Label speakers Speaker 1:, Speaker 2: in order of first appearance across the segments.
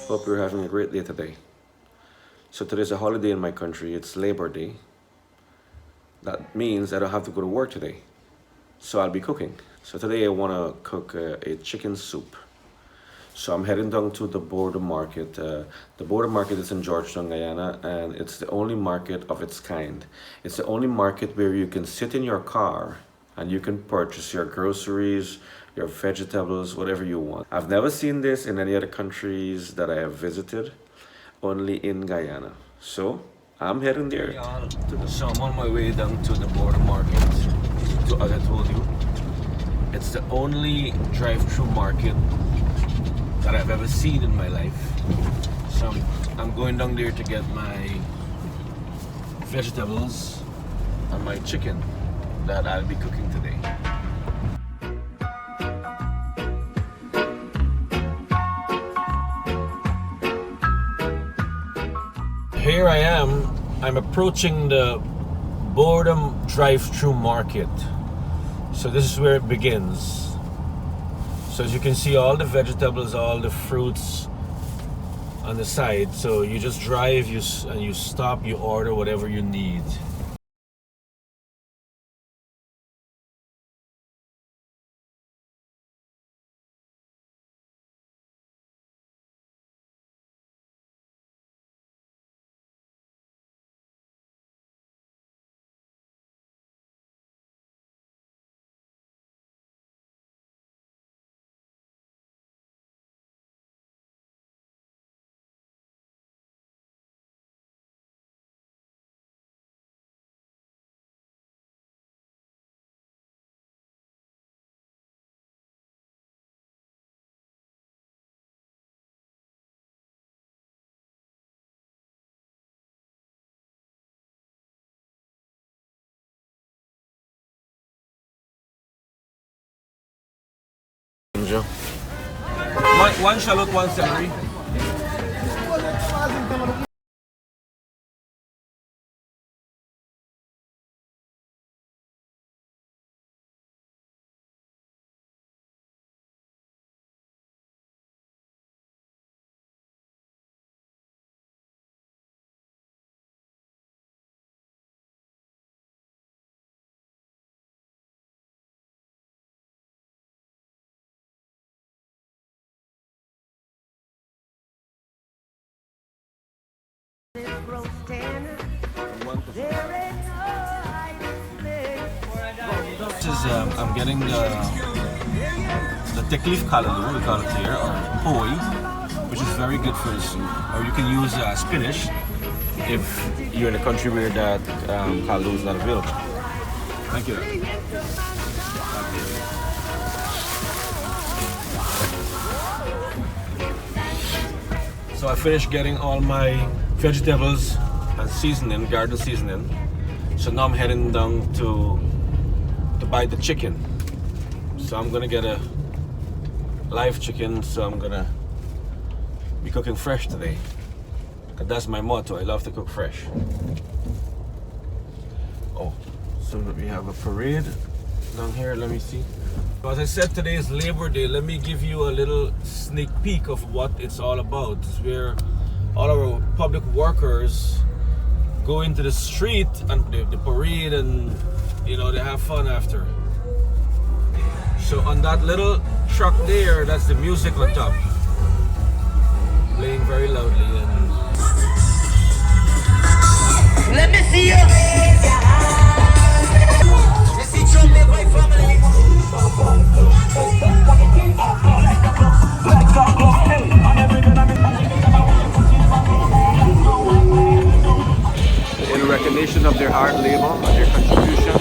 Speaker 1: Hope you're having a great day today. So today's a holiday in my country. It's Labor Day. That means I don't have to go to work today. So I'll be cooking. So today I want to cook a chicken soup. So I'm heading down to the border market. The border market is in Georgetown, Guyana, and it's the only market of its kind. It's the only market where you can sit in your car and you can purchase your groceries, your vegetables, whatever you want. I've never seen this in any other countries that I have visited, only in Guyana. So I'm heading there. So I'm on my way down to the border market. So as I told you, it's the only drive-through market that I've ever seen in my life. So I'm going down there to get my vegetables and my chicken that I'll be cooking today. Here I am. I'm approaching the Boredom drive-through market. So this is where it begins. So as you can see, all the vegetables, all the fruits on the side. So you just drive, and you stop, you order whatever you need. One shallot, one celery. I'm getting the thick leaf callaloo, we call it here, or poi, which is very good for the soup. Or you can use spinach if you're in a country where that callaloo is not available. Thank you. So I finished getting all my vegetables and seasoning, garden seasoning. So now I'm heading down to buy the chicken. So I'm gonna get a live chicken, so I'm gonna be cooking fresh today. Cause that's my motto, I love to cook fresh. Oh, so we have a parade down here, let me see. So as I said, today is Labor Day. Let me give you a little sneak peek of what it's all about. It's where all our public workers go into the street and the parade, and you know, they have fun after. So on that little truck there, that's the music on top, playing very loudly. And let me see you. In recognition of their hard labor and their contribution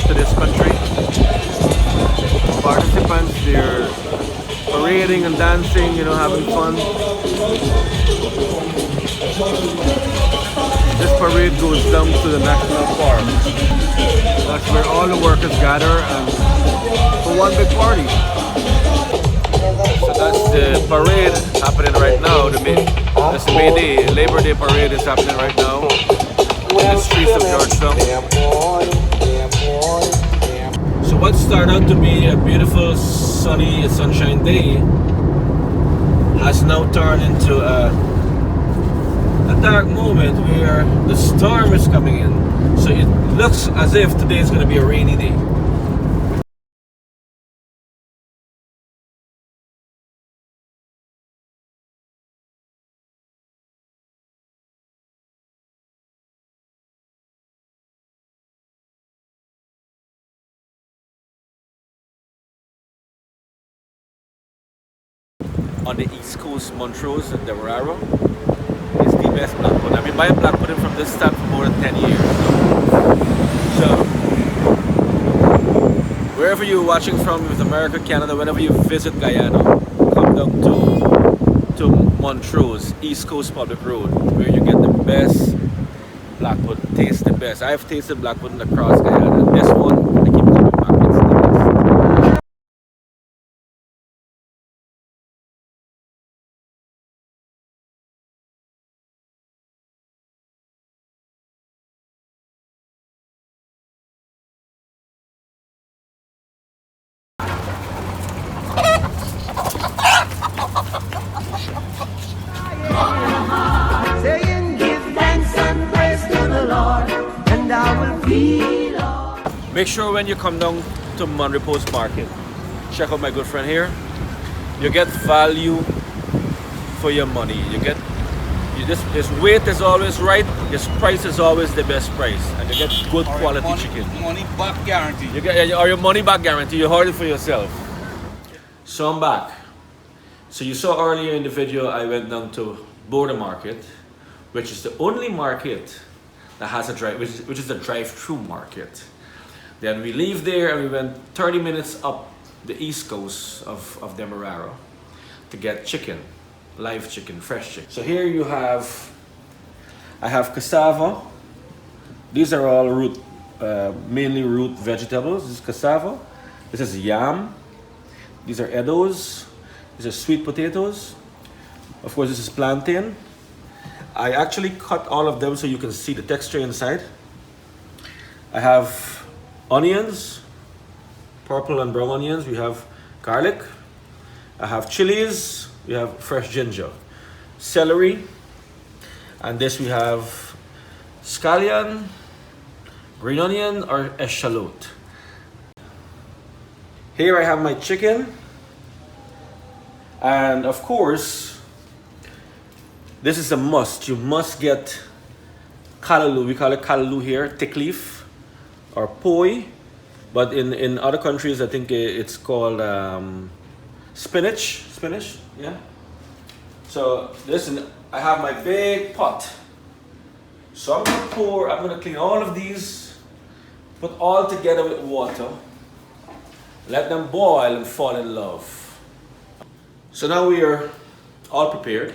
Speaker 1: to this country, participants, they're parading and dancing, you know, having fun. This parade goes down to the national park. That's where all the workers gather and for one big party. So that's the parade happening right now. That's the May Day, Labor Day parade is happening right now in the streets of Georgetown. So what started out to be a beautiful sunny sunshine day has now turned into a dark moment where the storm is coming in. So it looks as if today is going to be a rainy day. On the East Coast, Montrose and Demerara is the best black pudding. I've been buying black pudding from this stand for more than 10 years. So, wherever you're watching from, with America, Canada, whenever you visit Guyana, come down to Montrose, East Coast Public Road, where you get the best black pudding. Taste the best. I've tasted black pudding across Guyana. This one, I keep coming back. It's the best.
Speaker 2: Saying, give thanks and praise to the Lord, and I will feel all.
Speaker 1: Make sure when you come down to Montrose Market, check out my good friend here. You get value for your money. His weight is always right. His price is always the best price, and you get good quality chicken.
Speaker 3: Money back guarantee.
Speaker 1: You get your money back guarantee. You hold it for yourself. So I'm back. So you saw earlier in the video I went down to Border Market, which is the only market that has a which is a drive-through market. Then we leave there and we went 30 minutes up the east coast of Demerara to get chicken, live chicken, fresh chicken. So here you have, I have cassava. These are all mainly root vegetables. This is cassava. This is yam. These are eddos. These are sweet potatoes. Of course, this is plantain. I actually cut all of them so you can see the texture inside. I have onions, purple and brown onions. We have garlic. I have chilies. We have fresh ginger, celery, and this we have scallion, green onion, or eschalot. Here I have my chicken, and of course, this is a must. You must get callaloo. We call it callaloo here, thick leaf, or poi, but in other countries I think it's called spinach, yeah. So listen, I have my big pot. So I'm gonna clean all of these, put all together with water, let them boil and fall in love. So now we are all prepared.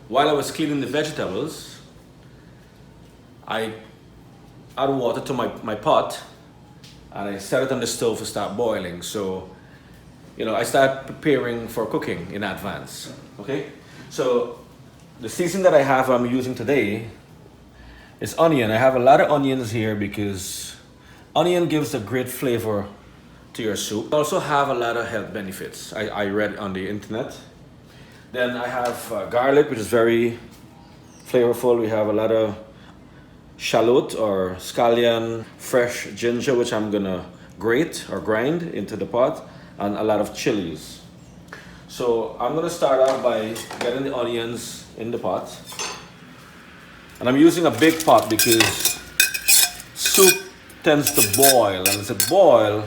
Speaker 1: While I was cleaning the vegetables, I add water to my pot and I set it on the stove to start boiling. So, you know, I start preparing for cooking in advance, okay? So the season that I'm using today is onion. I have a lot of onions here because onion gives a great flavor to your soup. I also have a lot of health benefits I read on the internet. Then I have garlic, which is very flavorful. We have a lot of shallot or scallion, fresh ginger, which I'm gonna grate or grind into the pot, and a lot of chilies. So I'm gonna start off by getting the onions in the pot. And I'm using a big pot because soup tends to boil, and as it boils,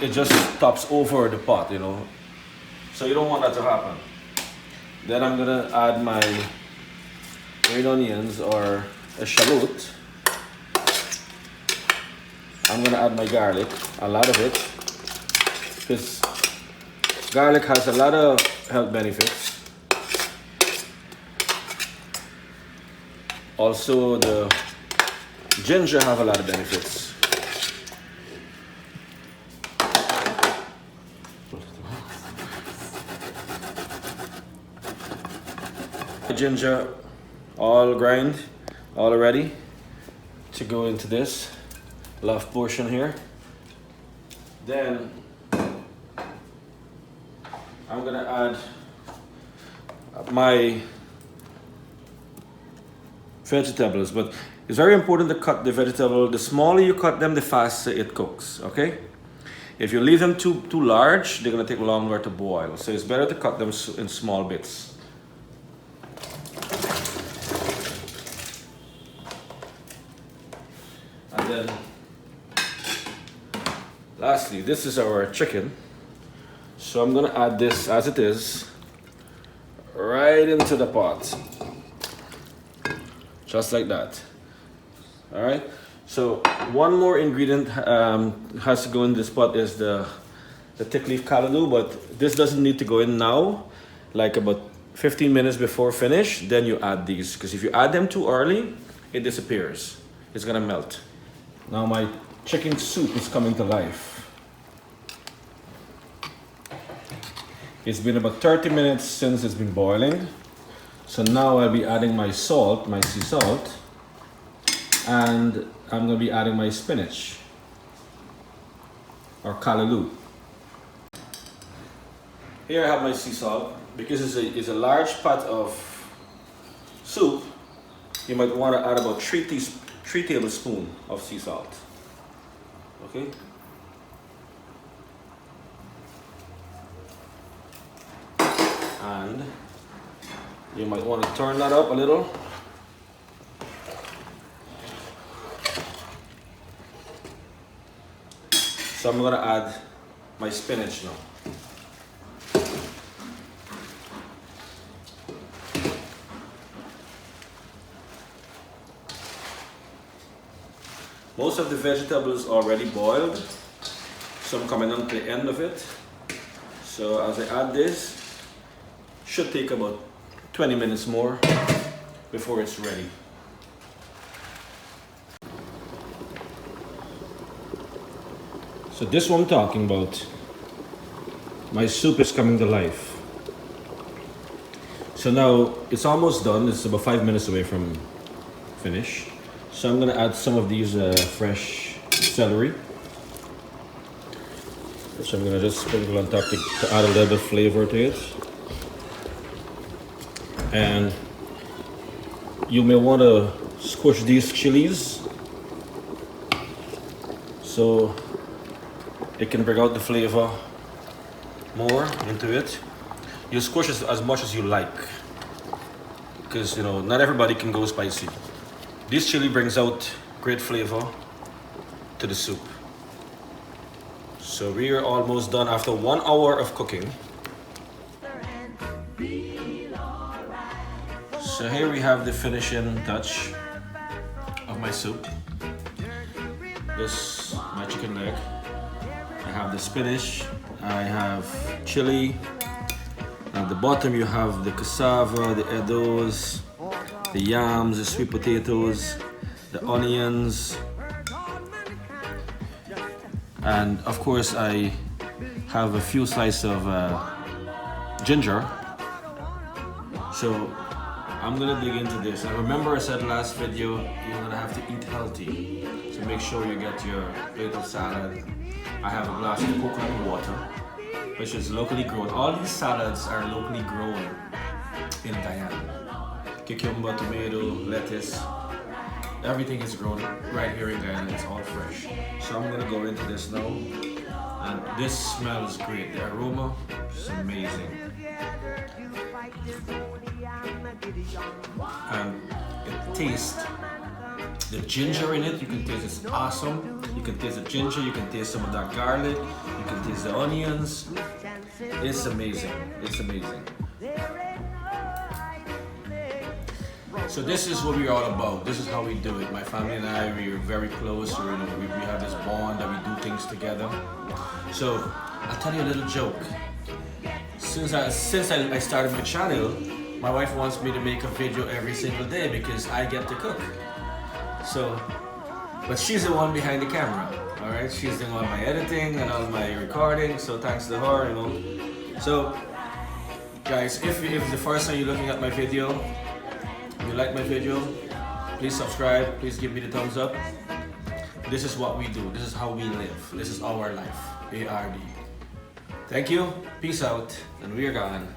Speaker 1: it just tops over the pot, you know. So you don't want that to happen. Then I'm gonna add my green onions or a shallot. I'm gonna add my garlic, a lot of it, because garlic has a lot of health benefits. Also, the ginger have a lot of benefits. Ginger all grind, all ready to go into this left portion here. Then I'm gonna add my vegetables, but it's very important to cut the vegetable. The smaller you cut them, the faster it cooks, okay? If you leave them too large, they're gonna take longer to boil. So it's better to cut them in small bits. And then, lastly, this is our chicken. So I'm gonna add this as it is, right into the pot. Just like that. All right. So one more ingredient has to go in this pot is the thick leaf callaloo, but this doesn't need to go in now. Like about 15 minutes before finish, then you add these. Because if you add them too early, it disappears. It's gonna melt. Now my chicken soup is coming to life. It's been about 30 minutes since it's been boiling. So now I'll be adding my salt, my sea salt, and I'm gonna be adding my spinach or callaloo. Here I have my sea salt. Because it's a large pot of soup, you might want to add about 3 tablespoons of sea salt. Okay? And you might want to turn that up a little. So I'm going to add my spinach now. Most of the vegetables already boiled, so I'm coming on to the end of it. So as I add this, should take about 20 minutes more before it's ready. So this one I'm talking about, my soup is coming to life. So now it's almost done, it's about 5 minutes away from finish. So I'm gonna add some of these fresh celery. So I'm gonna just sprinkle on top to add a little bit of flavor to it. And you may want to squish these chilies so it can bring out the flavor more into it. You squish it as much as you like, because you know not everybody can go spicy. This chili brings out great flavor to the soup. So we are almost done after 1 hour of cooking. So here we have the finishing touch of my soup. This my chicken leg. I have the spinach, I have chili. At the bottom you have the cassava, the eddos, the yams, the sweet potatoes, the onions, and of course I have a few slices of ginger. So I'm gonna dig into this. And remember I said last video, you're gonna have to eat healthy. So make sure you get your plate of salad. I have a glass of coconut water, which is locally grown. All these salads are locally grown in Guyana. Cucumber, tomato, lettuce, everything is grown right here in Guyana. It's all fresh. So I'm gonna go into this now, and this smells great. The aroma is amazing, and it tastes. The ginger in it, you can taste it's awesome. You can taste the ginger, you can taste some of that garlic, you can taste the onions. It's amazing. It's amazing. So this is what we're all about. This is how we do it. My family and I, we're very close. We have this bond that we do things together. So I'll tell you a little joke. Since I started my channel, my wife wants me to make a video every single day because I get to cook. So, but she's the one behind the camera. All right, she's doing all my editing and all my recording. So thanks to her, you know. So, guys, if it's the first time you're looking at my video, if you like my video, please subscribe. Please give me the thumbs up. This is what we do. This is how we live. This is our life. ARD. Thank you. Peace out. And we are gone.